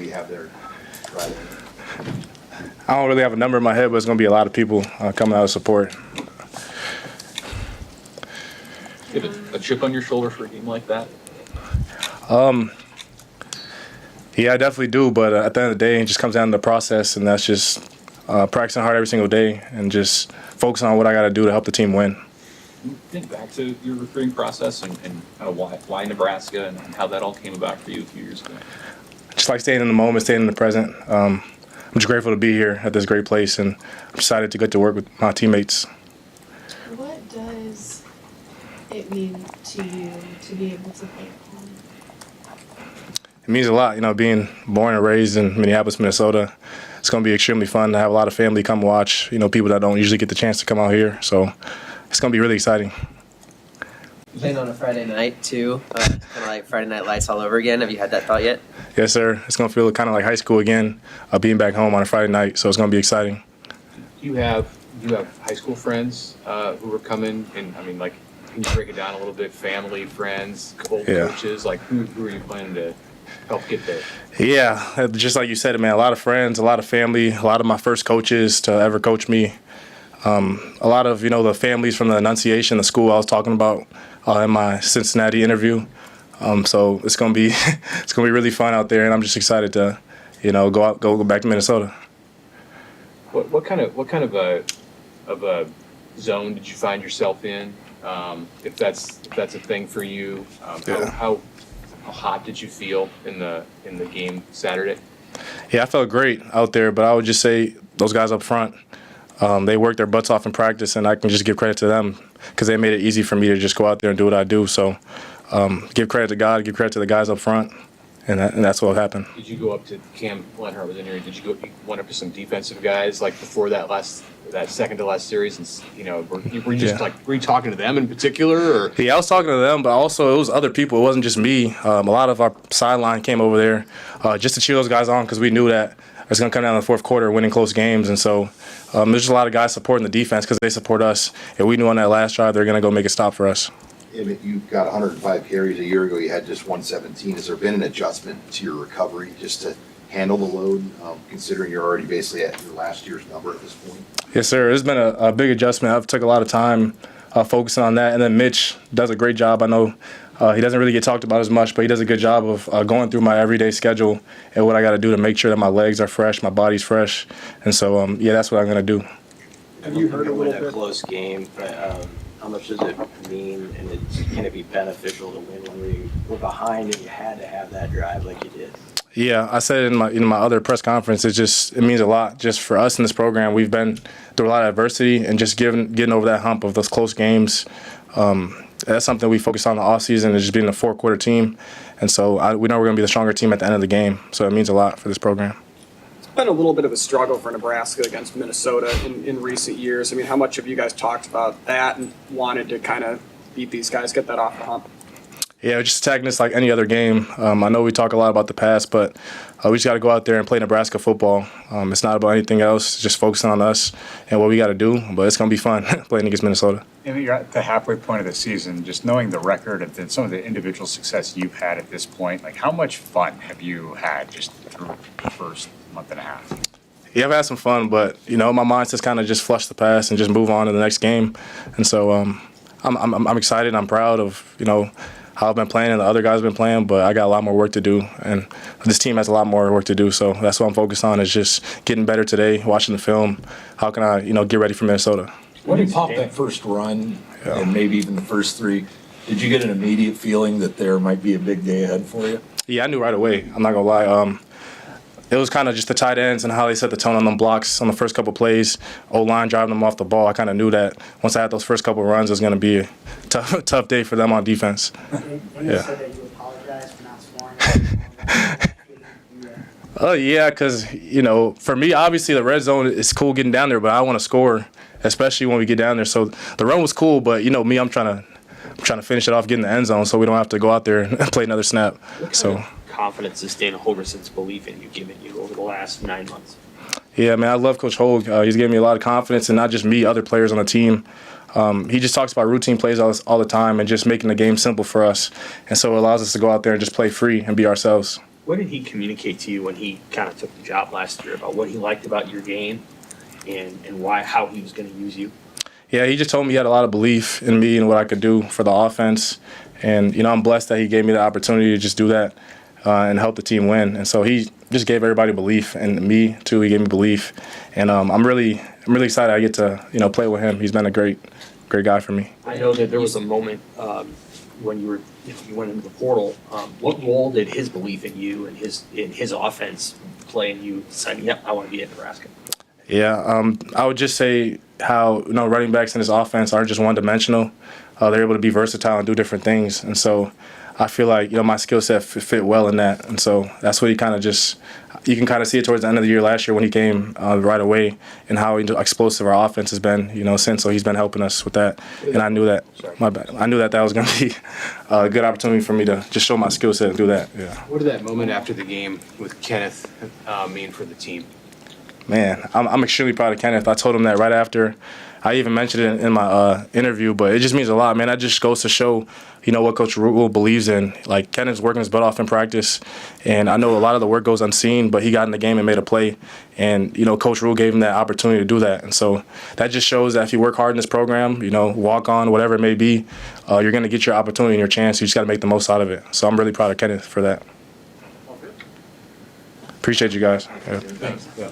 you have there Friday? I don't really have a number in my head, but it's going to be a lot of people coming out to support. You have a chip on your shoulder for a game like that? Yeah, I definitely do, but at the end of the day, it just comes down to the process, and that's just practicing hard every single day and just focusing on what I got to do to help the team win. Think back to your recruiting process and kind of why Nebraska and how that all came about for you a few years ago. Just like staying in the moment, staying in the present. I'm just grateful to be here at this great place, and I'm excited to get to work with my teammates. What does it mean to you to be able to play at home? It means a lot, being born and raised in Minneapolis, Minnesota. It's going to be extremely fun to have a lot of family come watch, people that don't usually get the chance to come out here. So it's going to be really exciting. Playing on a Friday night, too, kind of like Friday Night Lights all over again. Have you had that thought yet? Yes, sir. It's going to feel kind of like high school again, being back home on a Friday night. So it's going to be exciting. You have high school friends who are coming, and can you break it down a little bit? Family, friends, old coaches, who are you planning to help get there? Yeah, just like you said, man, a lot of friends, a lot of family, a lot of my first coaches to ever coach me. A lot of, the families from the Annunciation, the school I was talking about in my Cincinnati interview. So it's going to be really fun out there, and I'm just excited to, go back to Minnesota. What kind of a zone did you find yourself in? If that's a thing for you, how hot did you feel in the game Saturday? Yeah, I felt great out there, but I would just say those guys up front, they worked their butts off in practice, and I can just give credit to them because they made it easy for me to just go out there and do what I do. So give credit to God, give credit to the guys up front, and that's what happened. Did you go up to Cam Lenhart was in here? Did you went up to some defensive guys before that second to last series, and were you just were you talking to them in particular? Or? Yeah, I was talking to them, but also it was other people. It wasn't just me. A lot of our sideline came over there just to cheer those guys on because we knew that it was going to come down in the fourth quarter, winning close games, and so there's just a lot of guys supporting the defense because they support us, and we knew on that last drive they're going to go make a stop for us. Emmett, you got 105 carries a year ago. You had just 117. Has there been an adjustment to your recovery just to handle the load, considering you're already basically at your last year's number at this point? Yes, sir. It's been a big adjustment. I've took a lot of time focusing on that, and then Mitch does a great job. I know he doesn't really get talked about as much, but he does a good job of going through my everyday schedule and what I got to do to make sure that my legs are fresh, my body's fresh, and so that's what I'm going to do. Have you heard a little bit? A close game, but how much does it mean, and can it be beneficial to win when we were behind and you had to have that drive like you did? Yeah, I said it in my other press conference. It means a lot just for us in this program. We've been through a lot of adversity, and just getting over that hump of those close games. That's something we focus on in the offseason, is just being a four-quarter team. And so we know we're going to be the stronger team at the end of the game. So it means a lot for this program. It's been a little bit of a struggle for Nebraska against Minnesota in recent years. How much have you guys talked about that and wanted to kind of beat these guys, get that off the hump? Yeah, just attacking this like any other game. I know we talk a lot about the past, but we just got to go out there and play Nebraska football. It's not about anything else. It's just focusing on us and what we got to do. But it's going to be fun playing against Minnesota. And you're at the halfway point of the season. Just knowing the record and some of the individual success you've had at this point, how much fun have you had just through the first month and a half? Yeah, I've had some fun, but my mindset's kind of just flush the past and just move on to the next game. And so I'm excited. I'm proud of how I've been playing and the other guys have been playing, but I got a lot more work to do, and this team has a lot more work to do, so that's what I'm focused on, is just getting better today, watching the film. How can I, get ready for Minnesota? When you popped that first run, and maybe even the first three, did you get an immediate feeling that there might be a big day ahead for you? Yeah, I knew right away. I'm not going to lie. It was kind of just the tight ends and how they set the tone on them blocks on the first couple plays, O-line driving them off the ball. I kind of knew that once I had those first couple runs, it was going to be a tough day for them on defense. When you said that you apologized for not scoring, oh, yeah, because, for me, obviously the red zone is cool getting down there, but I want to score, especially when we get down there. So the run was cool, but, me, I'm trying to finish it off, get in the end zone so we don't have to go out there and play another snap. So confidence is Dana Holgerson's belief in you, given you over the last 9 months? Yeah, man, I love Coach Hogue. He's given me a lot of confidence, and not just me, other players on the team. He just talks about routine plays all the time and just making the game simple for us. And so it allows us to go out there and just play free and be ourselves. What did he communicate to you when he kind of took the job last year about what he liked about your game and how he was going to use you? Yeah, he just told me he had a lot of belief in me and what I could do for the offense. And, I'm blessed that he gave me the opportunity to just do that and help the team win. And so he just gave everybody belief, and me too. He gave me belief. And I'm really excited I get to, play with him. He's been a great guy for me. I know that there was a moment when you went into the portal. What role did his belief in you and his offense play in you deciding, yep, I want to be at Nebraska? Yeah, I would just say how running backs in this offense aren't just one-dimensional. They're able to be versatile and do different things, and so I feel like my skill set fit well in that, and so that's what he kind of you can kind of see it towards the end of the year last year when he came right away, and how explosive our offense has been since. So he's been helping us with that, and I knew that. My bad. I knew that was going to be a good opportunity for me to just show my skill set and do that. Yeah. What did that moment after the game with Kenneth mean for the team? Man, I'm extremely proud of Kenneth. I told him that right after. I even mentioned it in my interview, but it just means a lot, man. That just goes to show, what Coach Rule believes in. Like, Kenneth's working his butt off in practice, and I know a lot of the work goes unseen, but he got in the game and made a play. And, Coach Rule gave him that opportunity to do that. And so that just shows that if you work hard in this program, walk on, whatever it may be, you're going to get your opportunity and your chance. You just got to make the most out of it. So I'm really proud of Kenneth for that. Appreciate you guys. Yeah. Thanks. Yeah.